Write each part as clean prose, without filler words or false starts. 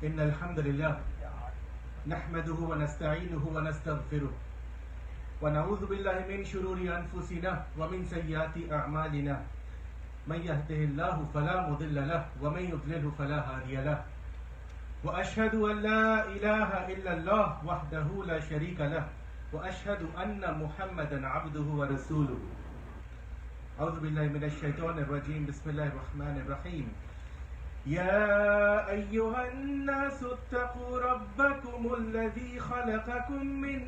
إن الحمد لله نحمده ونستعينه ونستغفره ونعوذ بالله من شرور أنفسنا ومن سيئات أعمالنا من يهده الله فلا مضل له ومن يضلله فلا هادي له وأشهد أن لا إله إلا الله وحده لا شريك له وأشهد أن محمدا عبده ورسوله أعوذ بالله من الشيطان الرجيم بسم الله الرحمن الرحيم يا أيها الناس اتقوا ربكم الذي خلقكم من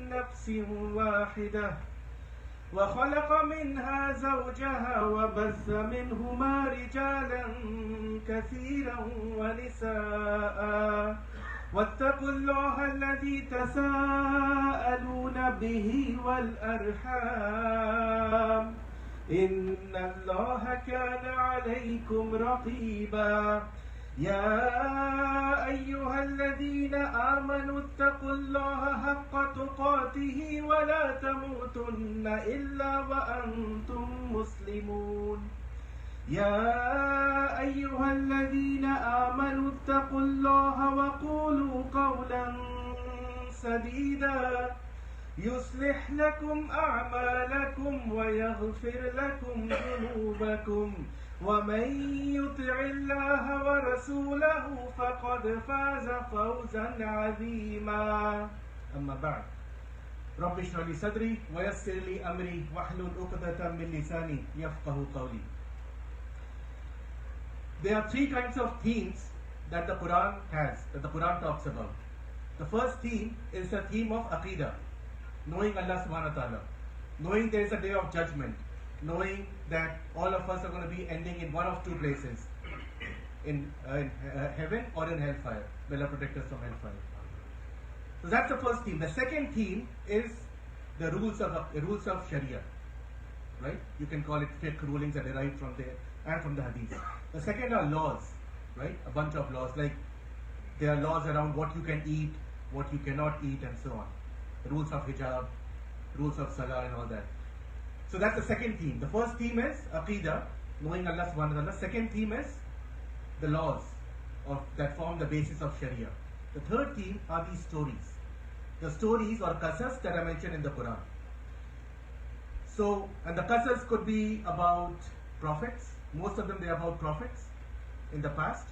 نفس واحدة وخلق منها زوجها وبث منهما رجالا كثيرا ونساء واتقوا الله الذي تساءلون به والأرحام إن الله كان عليكم رقيبا يا أيها الذين آمنوا اتقوا الله حق تقاته ولا تموتن إلا وأنتم مسلمون يا أيها الذين آمنوا اتقوا الله وقولوا قولا سديدا يصلح لكم أعمالكم ويغفر لكم ذنوبكم ومن يطع الله ورسوله فقد فاز فوزا عظيما أما بعد رب اشرح لي صدري ويسر لي أمري واحلل عقدة من لساني يفقهوا قولي. There are three kinds of themes that the Quran has, that the Quran talks about. The first theme is the theme of Aqidah, knowing Allah subhanahu wa ta'ala, knowing there is a day of judgment, knowing that all of us are going to be ending in one of two places, in heaven or in hellfire. May Allah protect us from hellfire. So that's the first theme. The second theme is the rules of Sharia, right? You can call it fiqh rulings that derived from there and from the hadith. The second are laws, right? A bunch of laws, like there are laws around what you can eat, what you cannot eat, and so on. Rules of hijab, rules of salah, and all that. So that's the second theme. The first theme is Aqidah, knowing Allah subhanahu wa ta'ala. Second theme is the laws that form the basis of Sharia. The third theme are these stories. The stories or qasas that are mentioned in the Quran. So, and the qasas could be about prophets. Most of them they are about prophets in the past.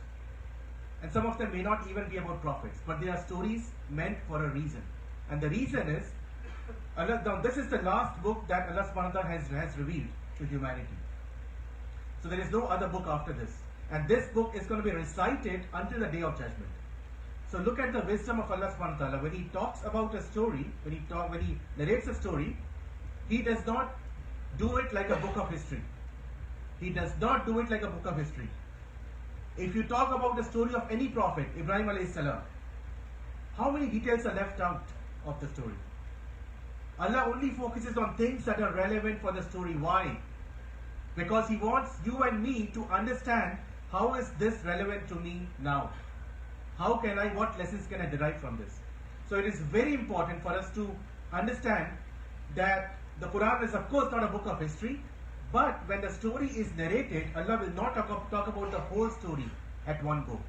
And some of them may not even be about prophets, but they are stories meant for a reason. And the reason is, this is the last book that Allah subhanahu wa ta'ala has revealed to humanity. So there is no other book after this. And this book is going to be recited until the day of judgment. So look at the wisdom of Allah subhanahu wa ta'ala. When He talks about a story, when He narrates a story, He does not do it like a book of history. He does not do it like a book of history. If you talk about the story of any prophet, Ibrahim alayhi salam, how many details are left out of the story? Allah only focuses on things that are relevant for the story. Why? Because He wants you and me to understand how is this relevant to me now? What lessons can I derive from this? So it is very important for us to understand that the Quran is of course not a book of history, but when the story is narrated, Allah will not talk about the whole story at one go.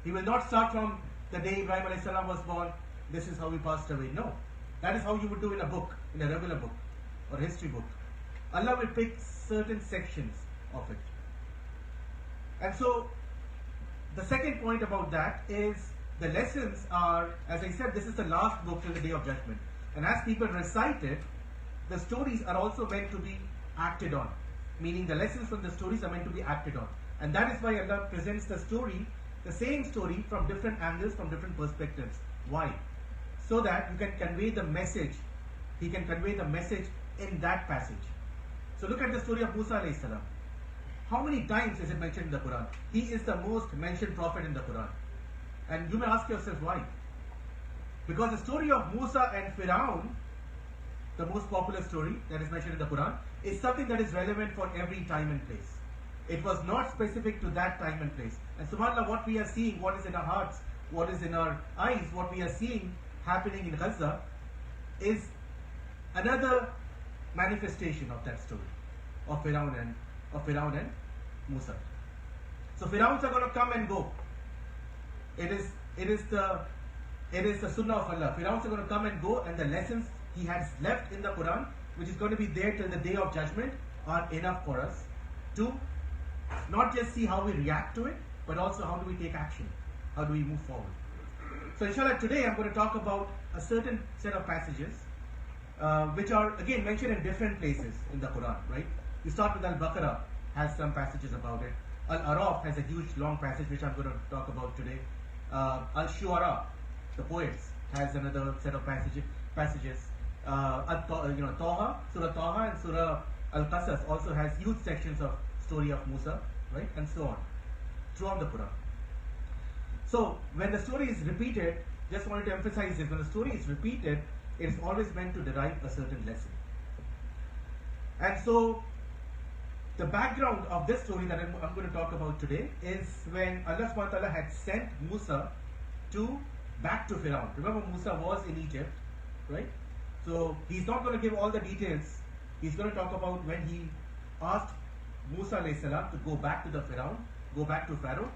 He will not start from the day Ibrahim alayhi salam was born, this is how he passed away. No. That is how you would do in a book, in a regular book or history book. Allah will pick certain sections of it. And so, the second point about that is the lessons are, as I said, this is the last book till the day of judgment. And as people recite it, the stories are also meant to be acted on. Meaning the lessons from the stories are meant to be acted on. And that is why Allah presents the story, the same story, from different angles, from different perspectives. Why? So that you can convey the message. He can convey the message in that passage. So look at the story of Musa alayhi salam. How many times is it mentioned in the Quran? He is the most mentioned prophet in the Quran. And you may ask yourself why. Because the story of Musa and Firaun, the most popular story that is mentioned in the Quran, is something that is relevant for every time and place. It was not specific to that time and place. And subhanAllah, what we are seeing, what is in our hearts, what is in our eyes, what we are seeing happening in Gaza is another manifestation of that story of Firaun and Musa. So Firaun's are going to come and go. It is It is the Sunnah of Allah. Fir'auns are going to come and go, and the lessons he has left in the Quran, which is going to be there till the day of judgment, are enough for us to not just see how we react to it, but also how do we take action, how do we move forward. So inshallah today I'm going to talk about a certain set of passages which are again mentioned in different places in the Quran, right? You start with Al-Baqarah, has some passages about it. Al-Araf has a huge long passage which I'm going to talk about today. Al-Shu'ara, the poets, has another set of passages. Taha, Surah Taha and Surah Al-Qasas also has huge sections of story of Musa, right? And so on, throughout the Quran. So when the story is repeated, just wanted to emphasize this, when the story is repeated, it is always meant to derive a certain lesson. And so the background of this story that I'm going to talk about today is when Allah subhanahu wa ta'ala had sent Musa back to Fir'aun. Remember, Musa was in Egypt, right? So he's not going to give all the details. He's going to talk about when he asked Musa alayhi salam to go back to the Fir'aun, go back to Pharaoh,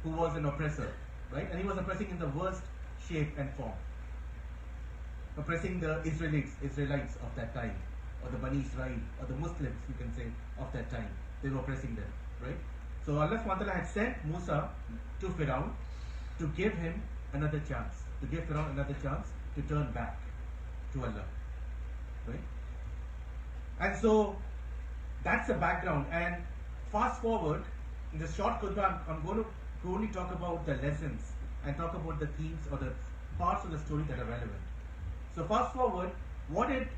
who was an oppressor, right? And he was oppressing in the worst shape and form. Oppressing the Israelites of that time, or the Bani Israel, or the Muslims, you can say, of that time. They were oppressing them, right? So Allah subhanahu wa ta'ala had sent Musa to Fir'aun to give him another chance, to give Fir'aun another chance to turn back to Allah, right? And so that's the background. And fast forward, in this short khutbah, I'm going to only talk about the lessons and talk about the themes or the parts of the story that are relevant. So fast forward, what did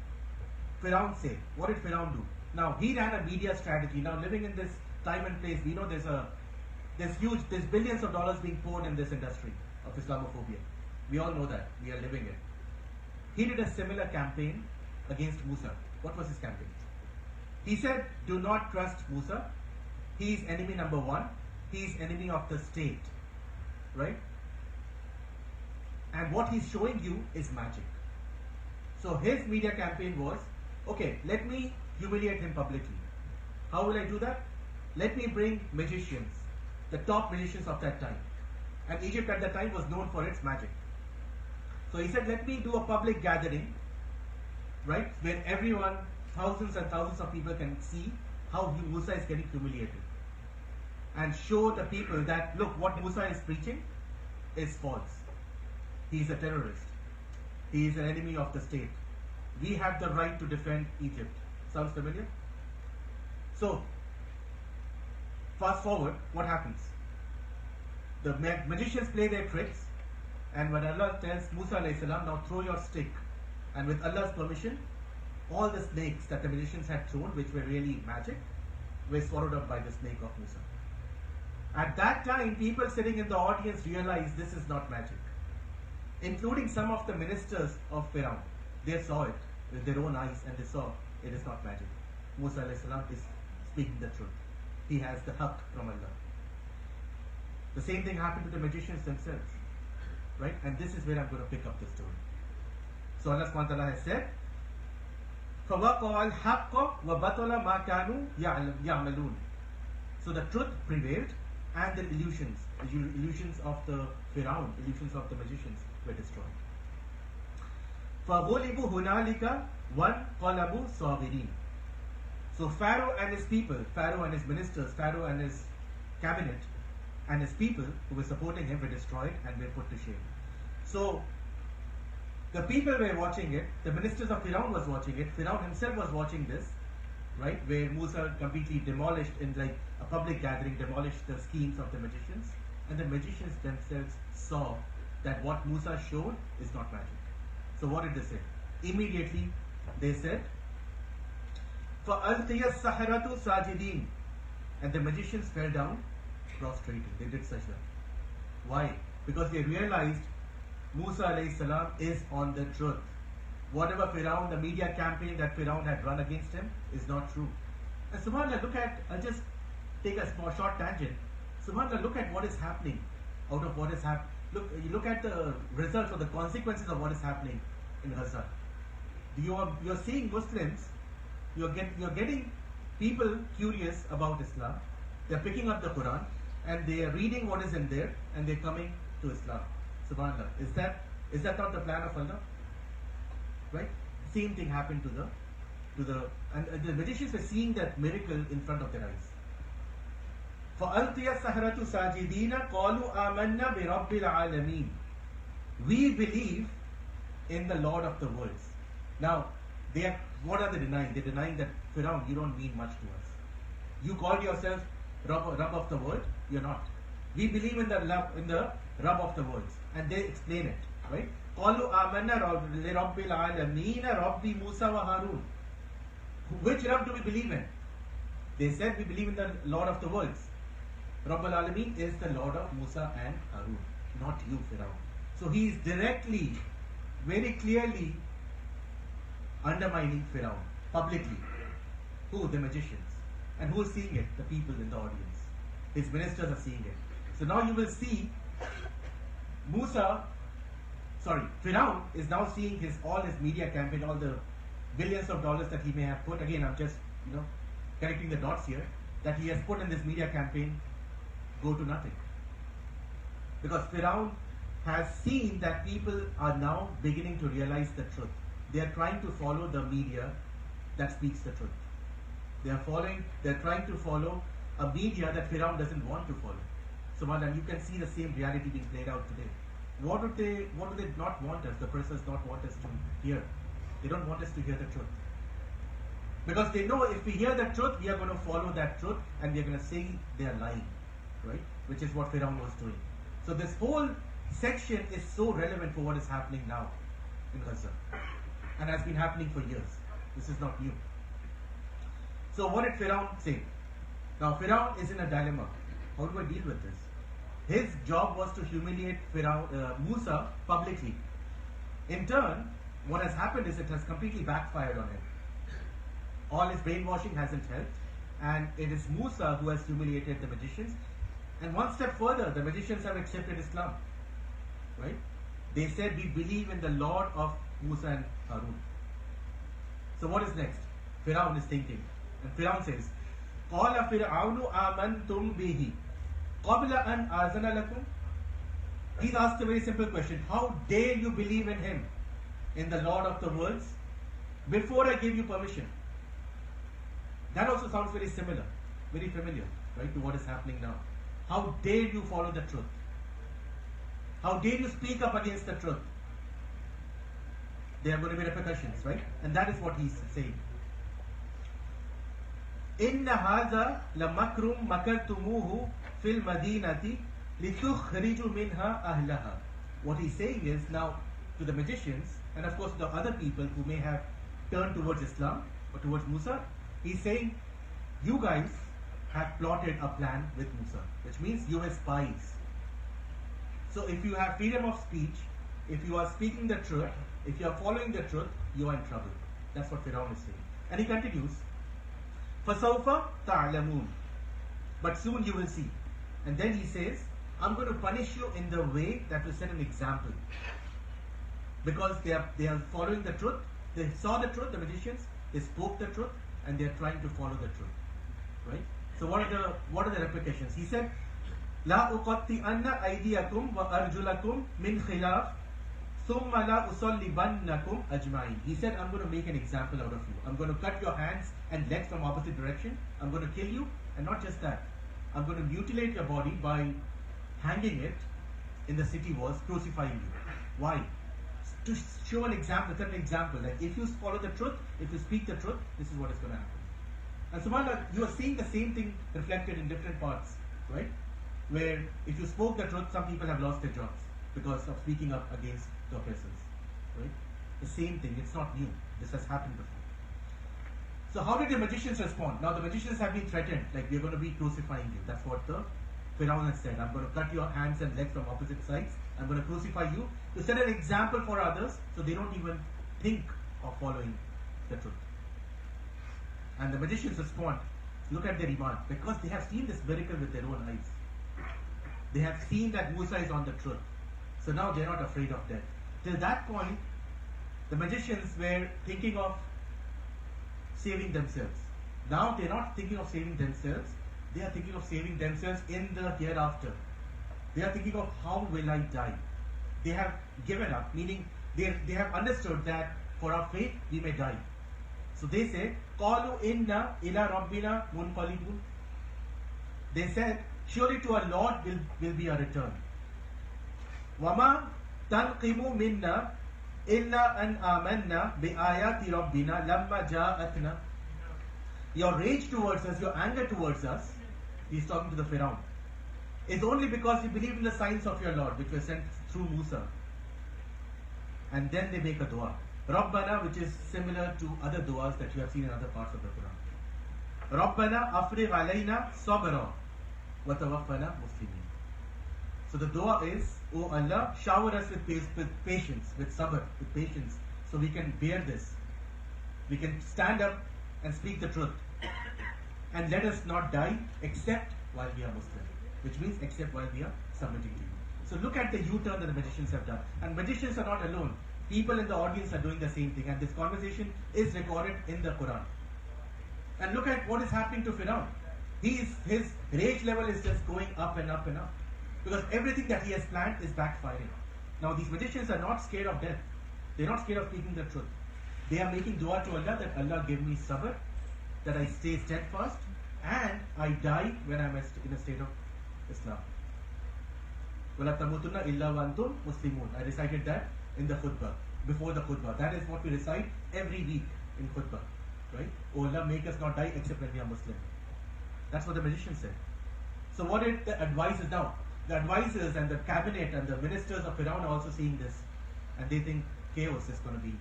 Fir'aun say? What did Fir'aun do? Now, he ran a media strategy. Now, living in this time and place, we know there's billions of dollars being poured in this industry of Islamophobia. We all know that. We are living it. He did a similar campaign against Musa. What was his campaign? He said, do not trust Musa. He is enemy number one. He is enemy of the state, right? And what he's showing you is magic. So his media campaign was, okay, let me humiliate him publicly. How will I do that? Let me bring magicians, the top magicians of that time. And Egypt at that time was known for its magic. So he said, let me do a public gathering, right, where everyone, thousands and thousands of people can see how Musa is getting humiliated. And show the people that, look, what Musa is preaching is false. He is a terrorist. He is an enemy of the state. We have the right to defend Egypt. Sounds familiar? So, fast forward, what happens? The magicians play their tricks, and when Allah tells Musa alayhi salam, now throw your stick, and with Allah's permission, all the snakes that the magicians had thrown, which were really magic, were swallowed up by the snake of Musa. At that time, people sitting in the audience realized this is not magic, including some of the ministers of Fir'aun. They saw it with their own eyes and they saw it is not magic. Musa alayhi salam is speaking the truth. He has the haqq from Allah. The same thing happened to the magicians themselves, right? And this is where I'm going to pick up the story. So Allah subhanahu wa ta'ala has said, فَوَقَعَ الْحَقَّ وَبَطَلَ مَا كَانُوا يَعْمَلُونَ. So the truth prevailed, and the illusions of the Fir'aun, illusions of the magicians were destroyed. فَغُلِبُوا هُنَالِكَ وَانْقَلَبُوا صَاغِرِينَ. So Pharaoh and his people, Pharaoh and his ministers, Pharaoh and his cabinet, and his people who were supporting him were destroyed and were put to shame. So the people were watching it, the ministers of Fir'aun was watching it, Fir'aun himself was watching this, right, where Musa completely demolished in like a public gathering, demolished the schemes of the magicians, and the magicians themselves saw that what Musa showed is not magic. So what did they say? Immediately they said, فَأَلْقِيَ السَّحَرَةُ سَاجِدِينَ. And the magicians fell down prostrating. They did sajda. Why? Because they realized Musa alayhi salam is on the truth. Whatever Fir'aun, the media campaign that Fir'aun had run against him is not true. And subhanAllah, look at, I'll just take a small short tangent. SubhanAllah, look at what is happening out of what is happening. Look at the results or the consequences of what is happening in Gaza. You're seeing Muslims, you're getting people curious about Islam. They're picking up the Quran and they are reading what is in there and they're coming to Islam. Subhanallah. Is that not the plan of Allah? Right? Same thing happened to the magicians were seeing that miracle in front of their eyes. فَأَلْقِيَ السَّحَرَةُ سَاجِدِينَ قَالُوا آمَنَّا بِرَبِّ الْعَالَمِينَ. We believe in the Lord of the worlds. Now, what are they denying? They're denying that Firaun, you don't mean much to us. You call yourself Rabb of the world, you're not. We believe in the Rabb of the worlds, and they explain it, right? قَالُوا آمَنَّا لِرَبِّ الْعَالَمِينَ رَبِّ مُوسَى وَهَارُونَ. Which Rabb do we believe in? They said we believe in the Lord of the worlds. Rabb al-Alameen is the Lord of Musa and Harun, not you, Firaun. So he is directly, very clearly undermining Firaun publicly. Who? The magicians. And who is seeing it? The people in the audience. His ministers are seeing it. So now you will see Firaun is now seeing all his media campaign, all the billions of dollars that he may have put. Again, I'm just connecting the dots here, that he has put in this media campaign go to nothing. Because Firaun has seen that people are now beginning to realize the truth. They are trying to follow the media that speaks the truth. They are trying to follow a media that Firaun doesn't want to follow. So, and you can see the same reality being played out today. What do they not want us, the persons not want us to hear? They don't want us to hear the truth. Because they know if we hear the truth, we are going to follow that truth and we are going to say they are lying, right? Which is what Firaun was doing. So this whole section is so relevant for what is happening now in Gaza and has been happening for years. This is not new. So what did Firaun say? Now Firaun is in a dilemma. How do I deal with this? His job was to humiliate Musa publicly. In turn, what has happened is it has completely backfired on him. All his brainwashing hasn't helped, and it is Musa who has humiliated the magicians. And one step further, the magicians have accepted Islam. Right? They said, we believe in the Lord of Musa and Harun. So what is next? Firaun is thinking. And Firaun says, قَالَ فِرْعَوْنُ آمَنْتُمْ بِهِ قَبْلَ أَنْ آذَنَ لَكُمْ. He's asked a very simple question. How dare you believe in him, in the Lord of the worlds, before I give you permission? That also sounds very similar, very familiar, right, to what is happening now. How dare you follow the truth? How dare you speak up against the truth? There are going to be repercussions, right? And that is what he's saying. إِنَّ هَذَا لَمَكْرٌ مَكَرْتُمُوهُ فِي الْمَدِينَةِ لِتُخْرِجُوا مِنْهَا أَهْلَهَا. What he's saying is now to the magicians, and of course the other people who may have turned towards Islam or towards Musa, he's saying, you guys have plotted a plan with Musa, which means you are spies. So if you have freedom of speech, if you are speaking the truth, if you are following the truth, you are in trouble. That's what Firaun is saying. And he continues, فَسَوْفَ تَعْلَمُونَ. But soon you will see. And then he says, I'm going to punish you in the way that will set an example. Because they are following the truth. They saw the truth, the magicians, they spoke the truth, and they are trying to follow the truth. Right? So what are the repercussions? He said, لا أقطعن أيديكم وأرجلكم من خلاف ثم لا أصلبنكم أجمعين. He said, I'm going to make an example out of you. I'm going to cut your hands and legs from opposite direction. I'm going to kill you, and not just that. I'm going to mutilate your body by hanging it in the city walls, crucifying you. Why? To show an example, set an example. Like if you follow the truth, if you speak the truth, this is what is going to happen. And subhanAllah, you are seeing the same thing reflected in different parts, right? Where if you spoke the truth, some people have lost their jobs because of speaking up against the oppressors, right? The same thing, it's not new. This has happened before. So how did the magicians respond? Now the magicians have been threatened, like we're going to be crucifying you. That's what the Firaun has said. I'm going to cut your hands and legs from opposite sides. I'm going to crucify you to set an example for others so they don't even think of following the truth. And the magicians respond, look at their iman, because they have seen this miracle with their own eyes. They have seen that Musa is on the truth. So now they're not afraid of death. Till that point, the magicians were thinking of saving themselves. Now they're not thinking of saving themselves, they are thinking of saving themselves in the hereafter. They are thinking of how will I die. They have given up, meaning they have understood that for our faith we may die. So they say, "Qalu inna ila rabbina munqalibun." They said, surely to our Lord will be our return. وَمَا تَنْقِمُ مِنَّا إِلَّا أَنْ آمَنَّا بِآيَاتِ رَبِّنَا لَمَّا جَاءَتْنَا. Your rage towards us, your anger towards us, he's talking to the Pharaoh, is only because you believe in the signs of your Lord, which were sent through Musa. And then they make a dua. Rabbana, which is similar to other duas that you have seen in other parts of the Quran. Rabbana afrigh alayna sabra wa tawaffana muslimin. So the dua is, O Allah, shower us with patience, with sabr, with patience, so we can bear this. We can stand up and speak the truth. And let us not die except while we are Muslim, which means except while we are submitting to you. So look at the U-turn that the magicians have done. And magicians are not alone. People in the audience are doing the same thing. And this conversation is recorded in the Quran. And look at what is happening to Firaun. His rage level is just going up and up and up. Because everything that he has planned is backfiring. Now these magicians are not scared of death. They're not scared of speaking the truth. They are making dua to Allah that Allah give me sabr, that I stay steadfast, and I die when I'm in a state of Islam. وَلَا تَمُوتُنَّ إِلَّا وَأَنْتُمْ مُسْلِمُونَ. I recited that in the Khutba, before the Khutba. That is what we recite every week in Khutba. Right? Oh Allah, make us not die except when we are Muslim. That's what the magician said. So what is the advice is now? The advisors and the cabinet and the ministers of Firaun are also seeing this. And they think chaos is going to be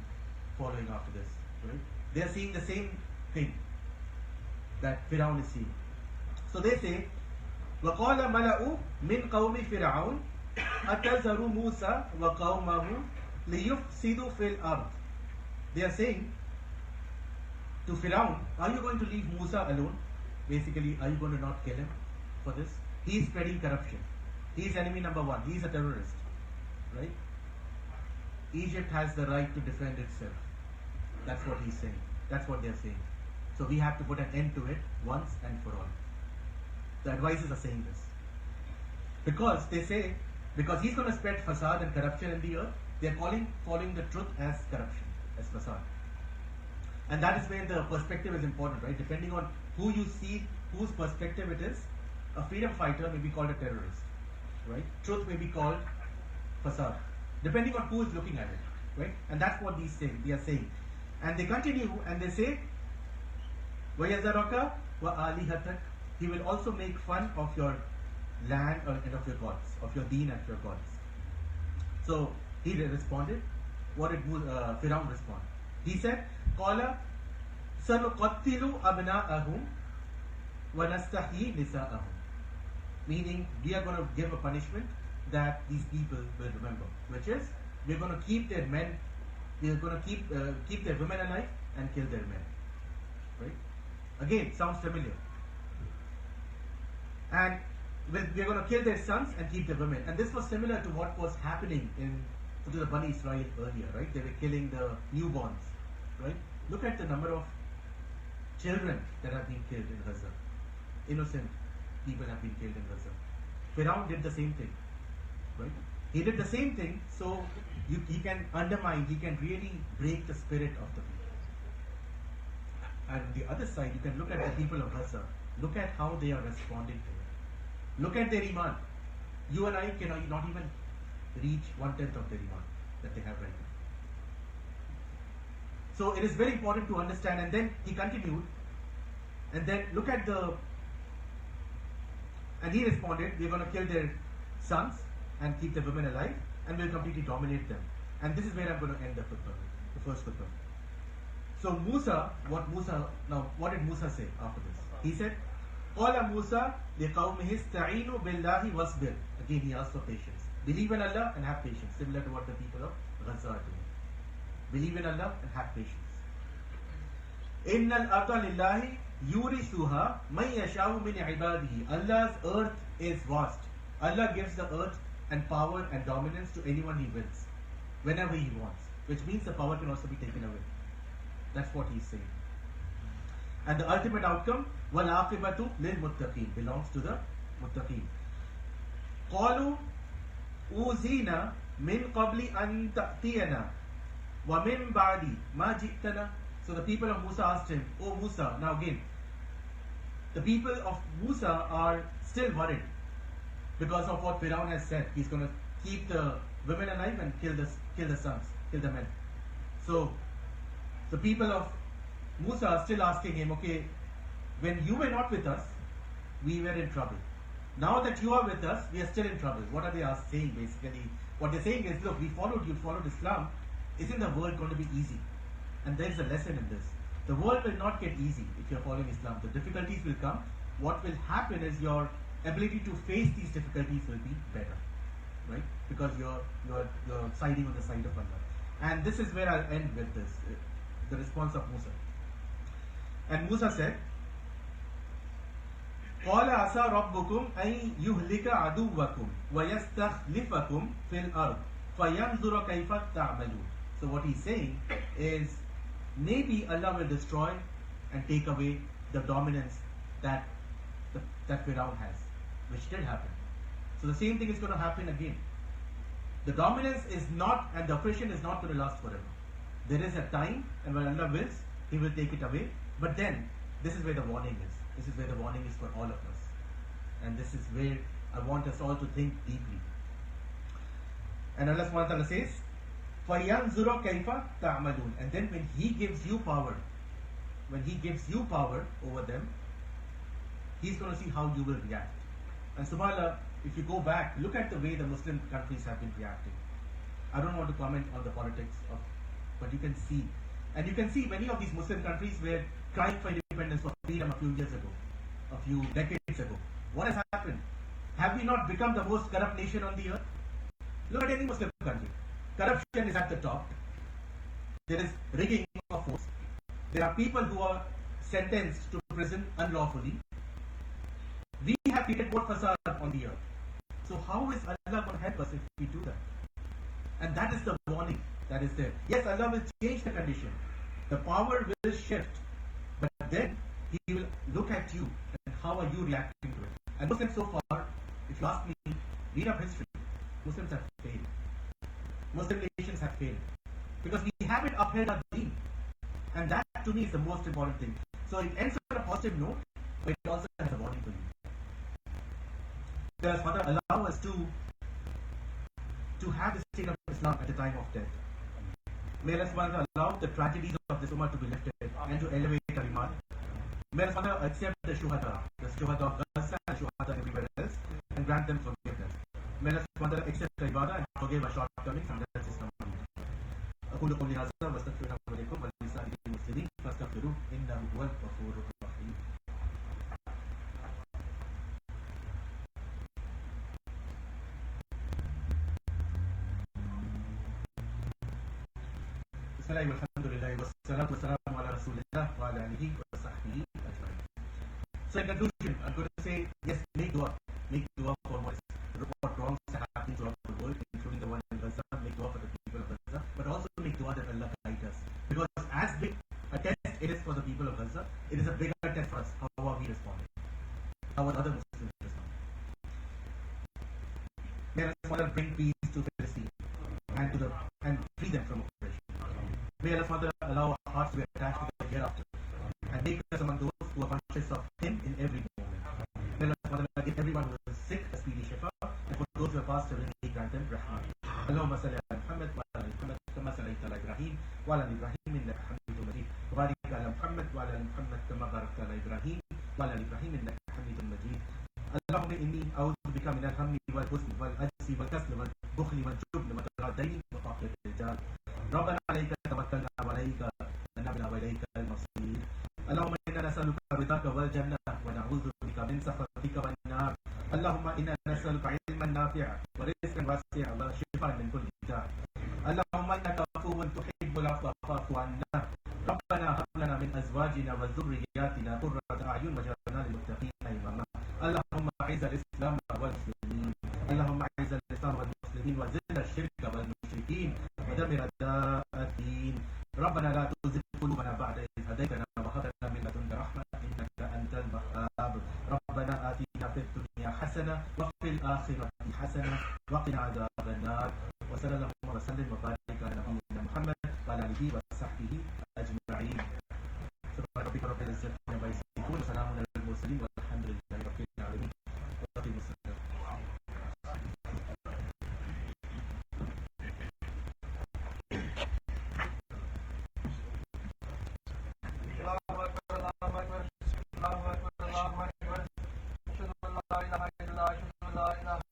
following after this. Right? They are seeing the same thing that Firaun is seeing. So they say, وَقَالَ مَلَأُ مِنْ قَوْمِ فِرْعَوْنَ أَتَذَرُ مُوسَى وَقَوْمَهُ لِيُفْسِدُوا فِي الْأَرْضِ. They are saying to Firaun, are you going to leave Musa alone? Basically, are you going to not kill him for this? He is spreading corruption. He is enemy number one. He is a terrorist. Right? Egypt has the right to defend itself. That's what he's saying. That's what they're saying. So we have to put an end to it once and for all. The advisors are saying this. Because they say, because he's going to spread fasad and corruption in the earth, they're following the truth as corruption, as fasad. And that is where the perspective is important, right? Depending on who you see, whose perspective it is, a freedom fighter may be called a terrorist, right? Truth may be called fasad, depending on who is looking at it, right? And that's what they are saying. And they continue and they say, وَيَذَرَكَ وَآلِهَتَكَ. He will also make fun of your land and of your gods, of your deen and your gods. So he responded. What did Firaun respond? He said, قَالَ سَنُقَتِّلُ أَبْنَاءَهُمْ وَنَسْتَحْيِي نِسَاءَهُمْ. Meaning, we are going to give a punishment that these people will remember, which is, we're going to keep their men, we're going to keep their women alive and kill their men. Right? Again, sounds familiar. And we're going to kill their sons and keep their women. And this was similar to what was happening to the Bani Israel earlier, right? They were killing the newborns, right? Look at the number of children that have been killed in Gaza. Innocent people have been killed in Gaza. Firaun did the same thing, right? He did the same thing, so he can undermine, he can really break the spirit of the people. And on the other side, you can look at the people of Gaza. Look at how they are responding to it. Look at their iman. You and I cannot not even reach 1/10 of their iman that they have right now. So it is very important to understand. And then he continued. And then look at and he responded, we're going to kill their sons and keep the women alive, and we'll completely dominate them. And this is where I'm going to end the khutbah, the first khutbah. So what did Musa say after this? He said, قَالَ مُوسَى لِقَوْمِهِ اسْتَعِينُوا بِاللَّهِ وَاصْبِرْ. Again, he asked for patience. Believe in Allah and have patience, similar to what the people of Gaza are doing. Believe in Allah and have patience. إِنَّ الْأَرْضَ لِلَّهِ يُورِثُهَا مَنْ يَشَاءُ مِنْ عِبَادِهِ. Allah's earth is vast. Allah gives the earth and power and dominance to anyone He wills, whenever He wants. Which means the power can also be taken away. That's what he's saying. And the ultimate outcome, وَالْعَاقِبَةُ لِلْمُتَّقِينَ, belongs to the muttaqeen. قالوا أوذينا من قبل أن تأتينا ومن بعد ما جئتنا. So the people of Musa asked him, "Oh Musa," now again, the people of Musa are still worried because of what Firaun has said. He's going to keep the women alive and kill the sons, kill the men. So the people of Musa are still asking him, "Okay, when you were not with us, we were in trouble. Now that you are with us, we are still in trouble." What are they saying basically? What they're saying is, look, we followed you, followed Islam. Isn't the world going to be easy? And there is a lesson in this. The world will not get easy if you're following Islam. The difficulties will come. What will happen is your ability to face these difficulties will be better, right? Because you're siding on the side of Allah. And this is where I'll end with this, the response of Musa. And Musa said, قال عسى ربكم أن يهلك عدوكم ويستخلفكم في الأرض فينظر كيف تعملون. So what he's saying is, maybe Allah will destroy and take away the dominance that Firaun has, which did happen. So the same thing is going to happen again. The dominance is not, and the oppression is not going to last forever. There is a time, and when Allah wills, He will take it away. But then, this is where the warning is. This is where the warning is for all of us. And this is where I want us all to think deeply. And Allah subhanahu wa ta'ala says, فَيَنْظُرَ كَيْفَ تَعْمَلُونَ. And then when He gives you power, over them, He's going to see how you will react. And subhanAllah, if you go back, look at the way the Muslim countries have been reacting. I don't want to comment on the politics but you can see. And you can see many of these Muslim countries were crying for independence, for freedom a few years ago, a few decades ago. What has happened? Have we not become the most corrupt nation on the earth? Look at any Muslim country. Corruption is at the top. There is rigging of votes. There are people who are sentenced to prison unlawfully. We have created more fasad on the earth. So how is Allah going to help us if we do that? And that is the warning that is there. Yes, Allah will change the condition. The power will shift. But then He will look at you and how are you reacting to it. And Muslims so far, if you ask me, read up history. Muslims have failed. Muslim nations have failed. Because we haven't upheld our deen. And that to me is the most important thing. So it ends on a positive note, but it also has a warning for you. Does Father allow us to have the state of Islam at the time of death? May Allah subhanahu wa ta'ala allow the tragedies of this ummah to be lifted and to elevate our iman. May Allah subhanahu wa ta'ala accept the shuhada of Gaza and shuhada everywhere else, and grant them forgiveness. May Allah subhanahu wa ta'ala accept the ibadah and forgive our shortcomings, and that's Islam. أقول قولي هذا واستغفر الله لكم ولسائر المسلمين فاستغفروه إنه هو الغفور الرحيم. بسم الله والحمد لله والصلاة والسلام على رسول الله وعلى آله وصحبه أجمعين. So in conclusion, I'm going to say, yes, make dua for what wrongs are happening throughout the world, including the one in Gaza. Make dua for the people of Gaza, but also make dua that Allah guide us. Because as big a test it is for the people of Gaza, it is a bigger test for us. How are we responding? How are other Muslims responding? May Allah bring peace to Palestine and free them from oppression. May Allah allow our hearts to be attached to the hereafter and make us among those who are conscious of Him in every moment. May Allah give everyone who is sick a speedy shifa, and for those who have passed away, grant them rahmah. Allahumma salli ala Muhammad wa ala Muhammad kama sallaita ala Ibrahim wa ala Ibrahim innaka Hamidum Majid. Barik ala Muhammad wa ala Muhammad kama barakta ala Ibrahim wa ala Ibrahim innaka Hamidum Majid. Allahumma inni a'udhu bika min al-hammi wal husni wal ajzi wal kasli wal bukhli wal jubni wa taraddaini wa qahri al-rijal. ربنا عليك توكلنا وعليك أنبنا وإليك المصير. اللهم إنا نسألك رضاك والجنة ونعوذ بك من سخطك والنار. اللهم إنا نسألك علما نافعا ورزقا واسعا وشفاء من كل داء. اللهم إنك عفو تحب العفو فاعف عنا. ربنا هب لنا من أزواجنا وذرياتنا قرة أعين واجعلنا للمتقين إماما. اللهم أعز الإسلام والمسلمين. اللهم أعز الإسلام والمسلمين وذل الشرك والمشركين ودمر أعداء الدين. ربنا لا تزغ قلوبنا بعد إذ هديتنا وهب لنا من لدنك رحمة إنك أنت الوهاب. ربنا آتنا في الدنيا حسنة وفي الآخرة حسنة وقنا عذاب النار وصلى اللهم وسلم وبارك على نبينا محمد وعلى آله وصحبه أجمعين. سبحان ربك رب العزة عما يصفون وسلام على المرسلين والحمد لله رب العالمين. وأقيموا الصلاة. الله أكبر الله أكبر الله أكبر أشهد أن لا إله إلا الله أشهد أن لا إله